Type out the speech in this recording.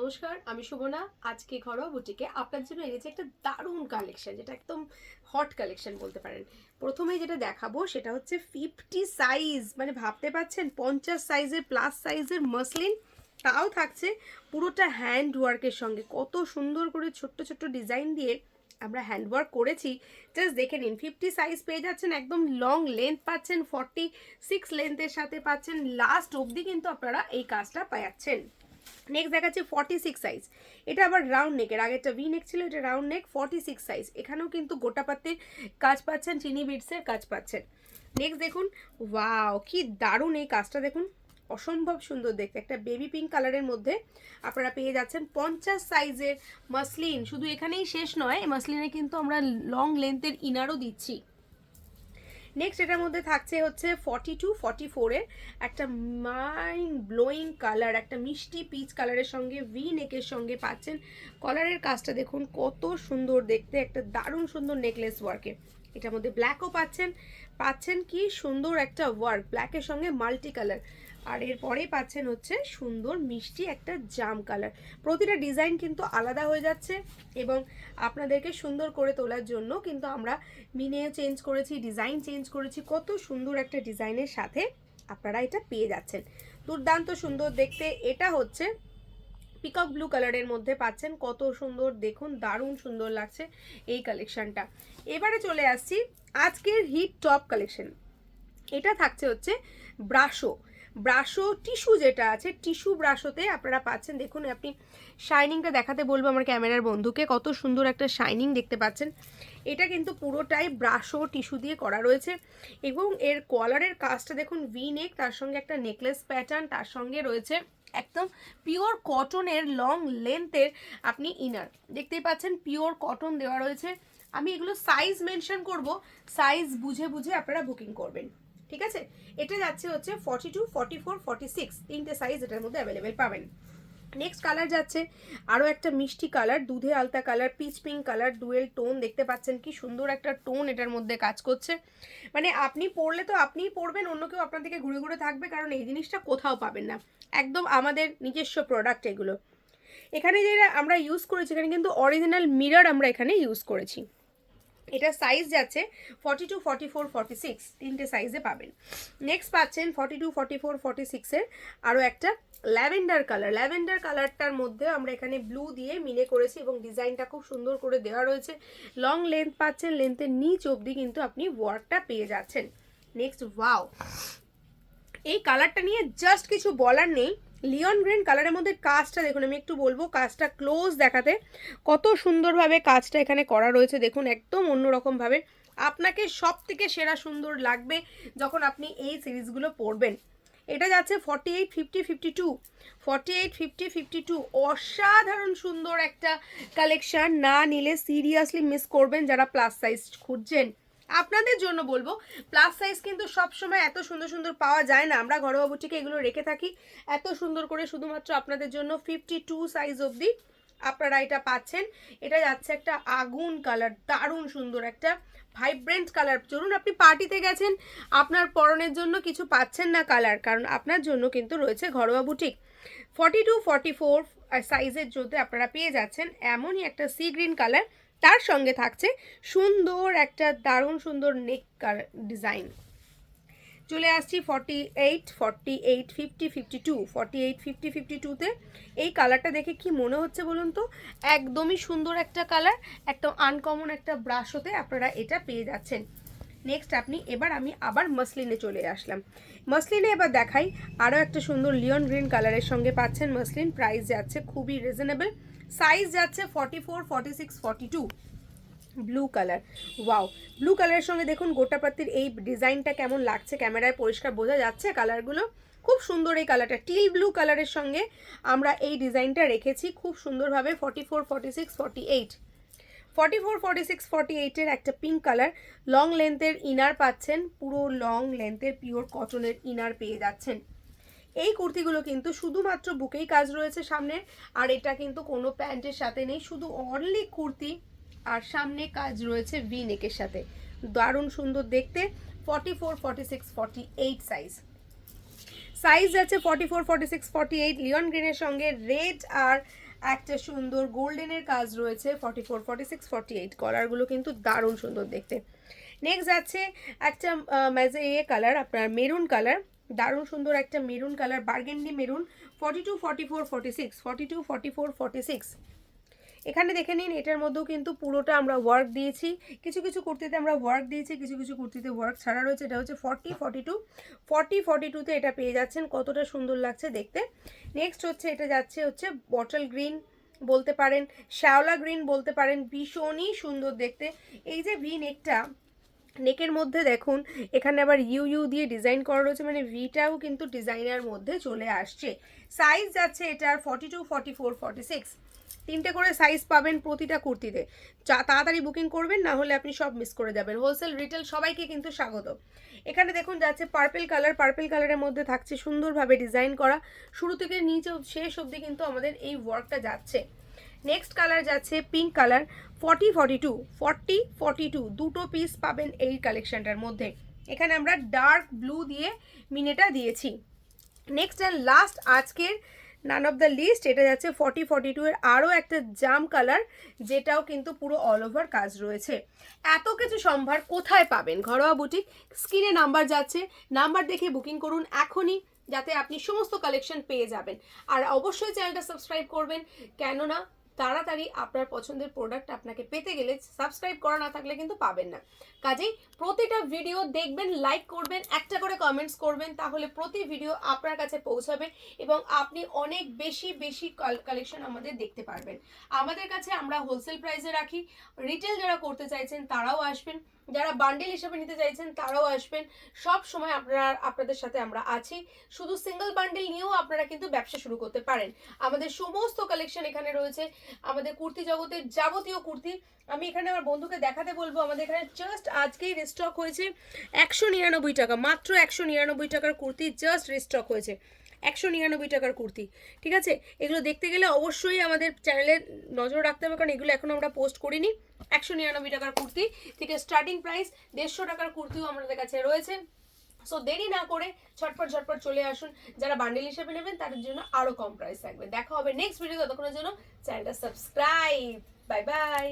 নমস্কার, আমি শোভনা। আজকে ঘরোয়া বুটিকে আপনার জন্য এনেছি একটা দারুণ কালেকশন, যেটা একদম হট কালেকশন বলতে পারেন। প্রথমেই যেটা দেখাবো সেটা হচ্ছে 50 সাইজ, মানে ভাবতে পারছেন 50 সাইজের প্লাস সাইজের মসলিন, তাও থাকছে পুরোটা হ্যান্ড ওয়ার্কের সঙ্গে। কত সুন্দর করে ছোট্ট ছোট্ট ডিজাইন দিয়ে আমরা হ্যান্ড ওয়ার্ক করেছি, জাস্ট দেখে নিন। 50 সাইজ পেয়ে যাচ্ছেন, একদম লং লেন্থ পাচ্ছেন, 46 লেন্থের সাথে পাচ্ছেন, লাস্ট অবধি কিন্তু আপনারা এই কাজটা পাচ্ছেন। নেক্সট দেখাচ্ছি 46 সাইজ, এটা আবার রাউন্ড নেকের, আগেরটা ভি নেক ছিল, এটা রাউন্ড নেক। 46 সাইজ, এখানেও কিন্তু গোটা পাত্তির কাজ পাচ্ছেন, চিনি বিটসের কাজ পাচ্ছেন। নেক্সট দেখুন, ওয়াও কি দারুণ এই কাজটা দেখুন, অসম্ভব সুন্দর দেখতে। একটা বেবি পিঙ্ক কালারের মধ্যে আপনারা পেয়ে যাচ্ছেন 50 সাইজের মাসলিন। শুধু এখানেই শেষ নয়, এই মাসলিনে কিন্তু আমরা লং লেন্থের ইনারও দিচ্ছি। নেক্সট এটার মধ্যে থাকছে হচ্ছে 42-44 এর একটা মাইন্ড ব্লোয়িং কালার, একটা মিষ্টি পিচ কালারের সঙ্গে ভি নেকের সঙ্গে পাচ্ছেন। কলারের কাজটা দেখুন কত সুন্দর দেখতে, একটা দারুণ সুন্দর নেকলেস ওয়ার্কে। এটার মধ্যে ব্ল্যাকও পাচ্ছেন কি সুন্দর একটা ওয়ার্ক, ব্ল্যাকের সঙ্গে মাল্টি কালার। আর এরপরে পাচ্ছেন হচ্ছে সুন্দর মিষ্টি একটা জাম কালার। প্রতিটা ডিজাইন কিন্তু আলাদা হয়ে যাচ্ছে, এবং আপনাদেরকে সুন্দর করে তোলার জন্য কিন্তু আমরা মিনে চেঞ্জ করেছি, ডিজাইন চেঞ্জ করেছি। কত সুন্দর একটা ডিজাইনের সাথে আপনারা এটা পেয়ে যাচ্ছেন, দুর্দান্ত সুন্দর দেখতে। এটা হচ্ছে পিকক ব্লু কালারের মধ্যে পাচ্ছেন, কত সুন্দর দেখুন, দারুণ সুন্দর লাগছে এই কালেকশনটা। এবারে চলে আসছি আজকের হিট টপ কালেকশন। এটা থাকছে হচ্ছে ব্রাশো টিস্যু, যেটা আছে টিস্যু ব্রাশোতে আপনারা পাচ্ছেন। দেখুন, আপনি শাইনিংটা দেখাতে বলবো আমার ক্যামেরার বন্ধুকে, কত সুন্দর একটা শাইনিং দেখতে পাচ্ছেন। এটা কিন্তু পুরোটাই ব্রাশো টিস্যু দিয়ে করা রয়েছে, এবং এর কলারের কাজটা দেখুন, ভি নেক, তার সঙ্গে একটা নেকলেস প্যাটার্ন, তার সঙ্গে রয়েছে একদম পিওর কটনের লং লেন্থের আপনি ইনার দেখতেই পাচ্ছেন, পিওর কটন দেওয়া রয়েছে। আমি এগুলো সাইজ মেনশন করব, সাইজ বুঝে বুঝে আপনারা বুকিং করবেন, ঠিক আছে। এটা যাচ্ছে হচ্ছে 42, 44, 46 তিনটে সাইজ এটার মধ্যে অ্যাভেলেবেল পাবেন। নেক্সট কালার যাচ্ছে আরও একটা মিষ্টি কালার, দুধে আলতা colour, pitch pink colour, dual tone দেখতে পাচ্ছেন, কি সুন্দর একটা টোন এটার মধ্যে কাজ করছে। মানে আপনি পরলে তো আপনিই পরবেন, অন্য কেউ আপনার দিকে ঘুরে ঘুরে থাকবে, কারণ এই জিনিসটা কোথাও পাবেন না, একদম আমাদের নিজস্ব প্রোডাক্ট এগুলো। এখানে যেটা আমরা ইউজ করেছি, এখানে কিন্তু অরিজিনাল মিরর আমরা এখানে ইউজ করেছি। এটা সাইজ যাচ্ছে 42, 44, 46 তিনটে সাইজে পাবেন। নেক্সট পাচ্ছেন 42, 44, 46 এর আরও একটা ল্যাভেন্ডার কালারটার মধ্যে আমরা এখানে ব্লু দিয়ে মিলে করেছি, এবং ডিজাইনটা খুব সুন্দর করে দেওয়া রয়েছে। লং লেন্থ পাচ্ছেন, লেন্থের নিচ অবধি কিন্তু আপনি ওয়ার্কটা পেয়ে যাচ্ছেন। নেক্সট, ওয়াও এই কালারটা নিয়ে জাস্ট কিছু বলার নেই। লিওন গ্রিন কালারের মধ্যে কাজটা দেখুন, আমি একটু বলবো কাজটা ক্লোজ দেখাতে, কত সুন্দরভাবে কাজটা এখানে করা রয়েছে দেখুন, একদম অন্যরকমভাবে। আপনাকে সব থেকে সেরা সুন্দর লাগবে যখন আপনি এই সিরিজগুলো পরবেন। এটা যাচ্ছে 48, 50, 52, 48, 50, 52, অসাধারণ সুন্দর একটা কালেকশন। না নিলে সিরিয়াসলি মিস করবেন যারা প্লাস সাইজ খুঁজছেন। আপনাদের জন্য বলবো, প্লাস সাইজ কিন্তু সবসময় এত সুন্দর সুন্দর পাওয়া যায় না, আমরা ঘরোয়া বুটিকে এগুলো রেখে থাকি এত সুন্দর করে শুধুমাত্র আপনাদের জন্য। 52 সাইজ অবধি আপনারা এটা পাচ্ছেন। এটা যাচ্ছে একটা আগুন কালার, দারুণ সুন্দর একটা ভাইব্রেন্ট কালার। ধরুন আপনি পার্টিতে গেছেন, আপনার পরনের জন্য কিছু পাচ্ছেন না কালার, কারণ আপনার জন্য কিন্তু রয়েছে ঘরোয়া বুটিক। 42, 44 সাইজের জন্য আপনারা পেয়ে যাচ্ছেন এমনই একটা সি গ্রিন কালার, তার সঙ্গে থাকছে সুন্দর একটা দারুণ সুন্দর নেক ডিজাইন। চলে আসছি 48, 48, 50, 52, 48, 50, 52-তে। এই কালারটা দেখে কি মনে হচ্ছে বলুন তো, একদমই সুন্দর একটা কালার, একটা আনকমন একটা ব্রাশ হতে আপনারা এটা পেয়ে যাচ্ছেন। নেক্সট আমি আবার মসলিনে চলে আসলাম। মসলিনে এবার দেখাই আরও একটা সুন্দর লিওন গ্রিন কালারের সঙ্গে পাচ্ছেন মসলিন। প্রাইস যাচ্ছে খুবই রিজনেবল, সাইজ যাচ্ছে 44, 46, 42। ব্লু কালার, ওয়াও ব্লু কালারের সঙ্গে দেখুন গোটাপাতির এই ডিজাইনটা কেমন লাগছে, ক্যামেরায় পরিষ্কার বোঝা যাচ্ছে কালারগুলো, খুব সুন্দর এই কালারটা। টিল ব্লু কালারের সঙ্গে আমরা এই ডিজাইনটা রেখেছি খুব সুন্দরভাবে। 44, 46, 48, 44, 46, 48-এর একটা পিঙ্ক কালার, লং লেন্থের ইনার পাচ্ছেন, পুরো লং লেন্থের পিওর কটনের ইনার পেয়ে যাচ্ছেন। এই কুর্তিগুলো কিন্তু শুধুমাত্র বুকেই কাজ রয়েছে সামনে, আর এটা কিন্তু কোনো প্যান্টের সাথে নেই, শুধু অনলি কুর্তি, আর সামনে কাজ রয়েছে ভি নেকের সাথে, দারুণ সুন্দর দেখতে। 44, 46, 48 সাইজ যাচ্ছে 44, 46, 48 লিওন গ্রিনের সঙ্গে রেড আর একটা সুন্দর গোল্ডেনের কাজ রয়েছে, 44, 46, 48 কলারগুলো কিন্তু দারুণ সুন্দর দেখতে। নেক্সট যাচ্ছে একটা কালার, আপনার মেরুন কালার, দারুণ সুন্দর একটা মেরুন কালার, বার্গেন্ডি মেরুন, 42, 44, 46, 42, 44, 46। এখানে দেখে নিন, এটার মধ্যেও কিন্তু পুরোটা আমরা ওয়ার্ক দিয়েছি, কিছু কিছু কুর্তিতে আমরা ওয়ার্ক দিয়েছি, কিছু কিছু কুর্তিতে ওয়ার্ক ছাড়া রয়েছে। এটা হচ্ছে 40, 42, 40, 42তে এটা পেয়ে যাচ্ছেন, কতটা সুন্দর লাগছে দেখতে। নেক্সট হচ্ছে এটা যাচ্ছে হচ্ছে বটল গ্রিন বলতে পারেন, শ্যাওলা গ্রিন বলতে পারেন, ভীষণই সুন্দর দেখতে। এই যে ভি নেকটা, নেকের মধ্যে দেখুন এখানে আবার ইউ ইউ দিয়ে ডিজাইন করা রয়েছে, মানে ভিটাও কিন্তু ডিজাইনের মধ্যে চলে আসছে। সাইজ যাচ্ছে এটার 42, 44, 46, তিনটে করে সাইজ পাবেন প্রতিটা কুর্তিতে। তাড়াতাড়ি বুকিং করবেন, না হলে আপনি সব মিস করে যাবেন। হোলসেল রিটেল সবাইকে কিন্তু স্বাগত। এখানে দেখুন যাচ্ছে পার্পল কালার, পার্পল কালারের মধ্যে থাকছে সুন্দরভাবে ডিজাইন করা, শুরু থেকে নিচে শেষ অবধি কিন্তু আমাদের এই ওয়ার্কটা যাচ্ছে। নেক্সট কালার যাচ্ছে পিঙ্ক কালার, 40, 42, 40, 42 দুটো পিস পাবেন এই কালেকশনটার মধ্যে। এখানে আমরা ডার্ক ব্লু দিয়ে মিনেটা দিয়েছি। নেক্সট অ্যান্ড লাস্ট আজকের নান অফ দ্য লিস্ট, এটা যাচ্ছে 40, 42 এর আরও একটা জাম কালার, যেটাও কিন্তু পুরো অল ওভার কাজ রয়েছে। এত কিছু সম্ভার কোথায় পাবেন? ঘরোয়া বুটিক, স্ক্রিনে নাম্বার যাচ্ছে, নাম্বার দেখে বুকিং করুন এখনই, যাতে আপনি সমস্ত কালেকশন পেয়ে যাবেন। আর অবশ্যই চ্যানেলটা সাবস্ক্রাইব করবেন, কেননা তাড়াতাড়ি আপনার পছন্দের প্রোডাক্ট আপনাকে পেতে গেলে সাবস্ক্রাইব করা না থাকলে কিন্তু পাবেন না। কাজেই প্রতিটা ভিডিও দেখবেন, লাইক করবেন, একটা করে কমেন্টস করবেন, তাহলে প্রতি ভিডিও আপনার কাছে পৌঁছাবে এবং আপনি অনেক বেশি বেশি কালেকশন আমাদের দেখতে পারবেন। আমাদের কাছে আমরা হোলসেল প্রাইসে রাখি, রিটেল যারা করতে চাইছেন তারাও আসবেন, যারা বান্ডেল হিসেবে নিতে চাইছেন তারাও আসবেন। সব সময় আপনাদের সাথে আমরা আছি। শুধু সিঙ্গেল বান্ডেল নিয়েও আপনারা কিন্তু ব্যবসা শুরু করতে পারেন। আমাদের সমস্ত কালেকশন এখানে রয়েছে, আমাদের কুর্তি জগতের যাবতীয় কুর্তি। আমি এখানে আমার বন্ধুকে দেখাতে বলবো, আমাদের এখানে জাস্ট আজকেই রিস্টক হয়েছে 199 টাকা, মাত্র 199 টাকার কুর্তি জাস্ট রিস্টক হয়েছে, 199 টাকার কুর্তি। ঠিক আছে, এগুলো দেখতে গেলে অবশ্যই আমাদের চ্যানেলে নজর রাখতে হবে, কারণ এগুলো এখন আমরা পোস্ট করিনি। 199 টাকার কুর্তি থেকে স্টার্টিং প্রাইস 150 টাকার কুর্তিও আমাদের কাছে রয়েছে। সো দেরি না করে ঝটপট ঝটপট চলে আসুন। যারা বান্ডেল হিসেবে নেবেন তাদের জন্য আরও কম প্রাইস থাকবে। দেখা হবে নেক্সট ভিডিও, ততক্ষণের জন্য চ্যানেলটা সাবস্ক্রাইব। Bye bye.